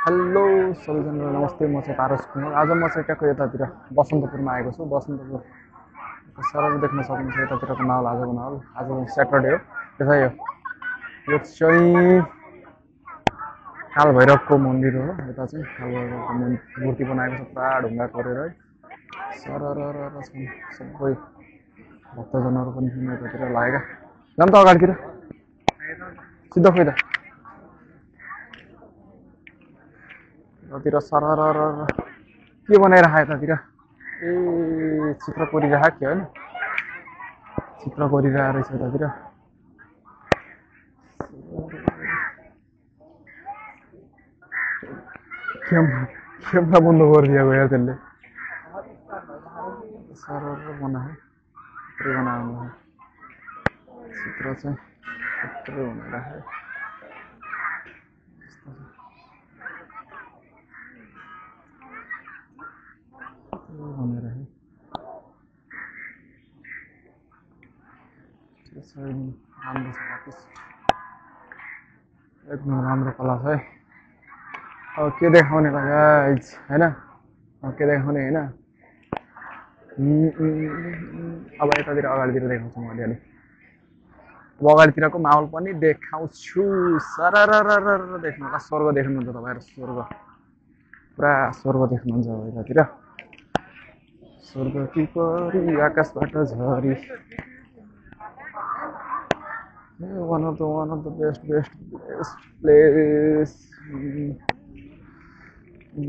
Hello सबैजनालाई नमस्ते। म चाहिँ पारस कुमार। आज म चाहिँ ट्याक्क यतातिर बसन्तपुरमा आएको छु। बसन्तपुर सरल देख्न सक्नुहुन्छ यतातिरको माहौल। आजको माहौल आज स्याटरडे हो। त्यसै यो चाहिँ कालभैरवको मन्दिर हो। यता चाहिँ कालभैरवको मूर्ति बनाएको छ पुरा ढुङ्गा कोरेर है। सरर छन् सबै भक्तजनहरू पनि छन् यतातिर लागेका। जाम त अगाडितिर सिधा खोइ त यतातिर सरर के बनाइराख यतातिर ए चित्र कोरिराख के होइन चित्र कोरिरहेको रहेछ यतातिर। क्यामेरा बन्द गरिदिएको यार त्यसले। सरर बनायो चित्र बनाउनु चित्र चाहिँ चित्र बनाइराखे बनाइराखे राम्रो छ आर्टिस्ट एकदम राम्रो कला छ है। अब के देखाउने त गाइज होइन के देखाउने होइन। अब यतातिर अगाडितिर देखाउँछु म अलिअलि। अब अगाडितिरको माहौल पनि देखाउँछु। सरर देख्नु स्वर्ग देख्नुहुन्छ तपाईँहरू। स्वर्ग पुरा स्वर्ग देख्नुहुन्छ अब यतातिर। स्वर्ग कि परी आकाशबाट झरी one of the best place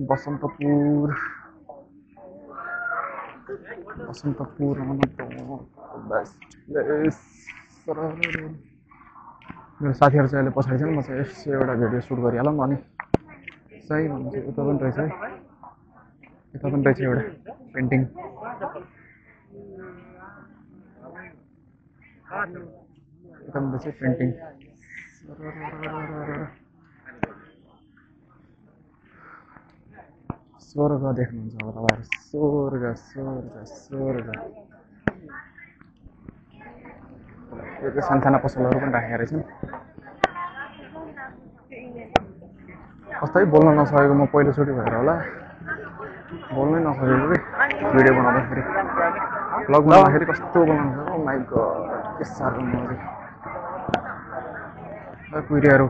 Basantapur one of the best place। मेरो साथीहरू चाहिँ अहिले पछाडि छन्। म चाहिँ यसो एउटा भिडियो सुट गरिहालौँ अनि सही भन्छु। यता पनि रहेछ है यता पनि रहेछ एउटा पेन्टिङ। यता पनि रहेछ पेन्टिङ। स्वर्ग देख्नुहुन्छ अब तपाईँहरू। स्वर्ग स्वर्ग स्वर्ग। यो चाहिँ सानसाना पसलहरू पनि राखेका रहेछन्। कस्तै बोल्न नसकेको म पहिलोचोटि भएर होला बोल्नै नसकेको कि भिडियो बनाउँदाखेरि भ्लग बनाउँदाखेरि कस्तो बोल्न नसकेको। माइ गड के साह्रो मजा कुहिरेहरू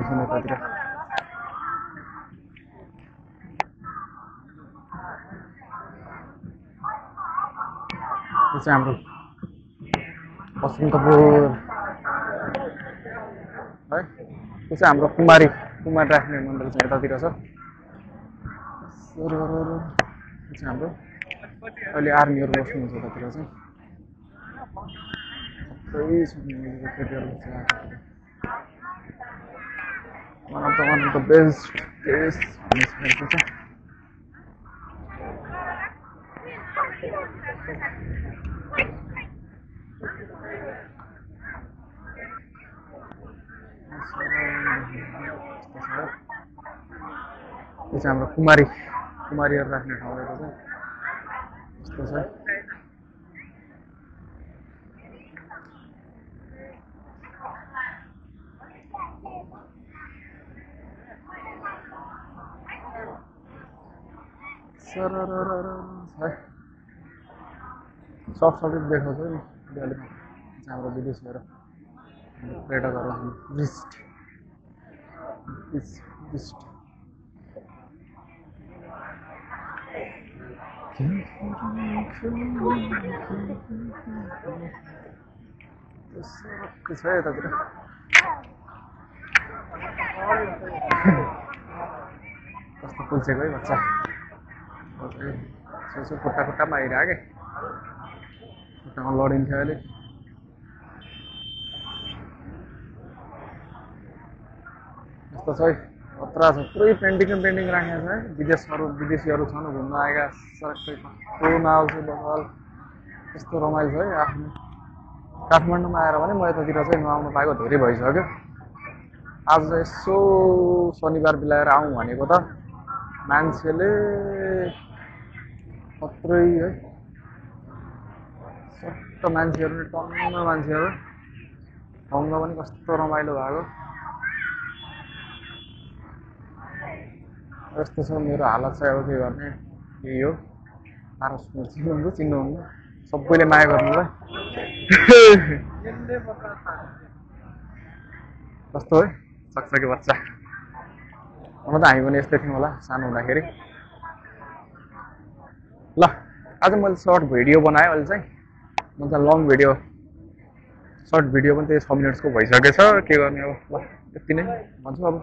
छन् यतातिर। यो चाहिँ हाम्रो बसन्तपुर है। यो चाहिँ हाम्रो कुमारी राख्ने मन्दिर चाहिँ यतातिर छ। यो चाहिँ हाम्रो अहिले आर्मीहरू बस्नुहुन्छ यतातिर चाहिँ सबै केटीहरू चाहिँ one of the best place भनेको छ। यो चाहिँ हाम्रो कुमारीहरू राख्ने ठाउँ रहेको छ। यस्तो छ सरर है। सर्ट देखाउँछ नि अलिअलि। हाम्रो विदेशीहरू पर्यटकहरू भिजिट छ यतातिर। कस्तो पुल्सेको है बच्चा खुट्टामा आइरह्यो कि खुट्टामा लडिन्थ्यो अहिले। यस्तो छ है खतरा छ। पुरै पेन्टिङ राखेको छ है। विदेशीहरू छन् घुम्न आएका। सबै कस्तो माहौल छ बवाल कस्तो रमाइलो छ है। आफ्नो काठमाडौँमा आएर पनि म यतातिर चाहिँ नआउनु पाएको धेरै भइसक्यो। आज यसो शनिबार बिलाएर आउँ भनेको त मान्छेले खत्रै है। सट्ट मान्छेहरू नि टन्न मान्छेहरू ठाउँमा पनि कस्तो रमाइलो भएको। यस्तो छ मेरो हालत चाहिँ अब के गर्ने यही हो पारस चिन्नुहुन्न सबैले माया गर्नुलाई कस्तो है सक्छ कि बच्चा हुन त हामी पनि यस्तै थियौँ होला सानो हुँदाखेरि ल आज मैले सर्ट भिडियो बनाएँ अहिले चाहिँ म त लङ भिडियो सर्ट भिडियो पनि त्यही 6 मिनट्सको भइसकेछ के गर्ने अब ल यति नै भन्छु अब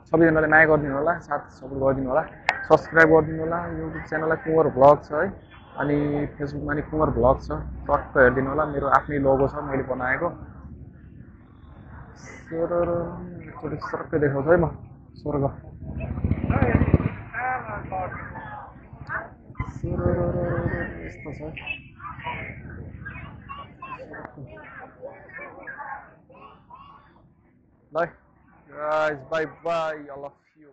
सबैजनाले माया गरिदिनु होला साथ सपोर्ट गरिदिनु होला सब्सक्राइब गरिदिनु होला युट्युब च्यानललाई कुँवर भ्लग छ है अनि फेसबुकमा नि कुँवर भ्लग छ टक्क हेरिदिनु होला मेरो आफ्नै लोगो छ मैले बनाएको एकचोटि सर्कै देखाउँछु है म स्वर्ग यस्तो छ ल guys bye bye I love you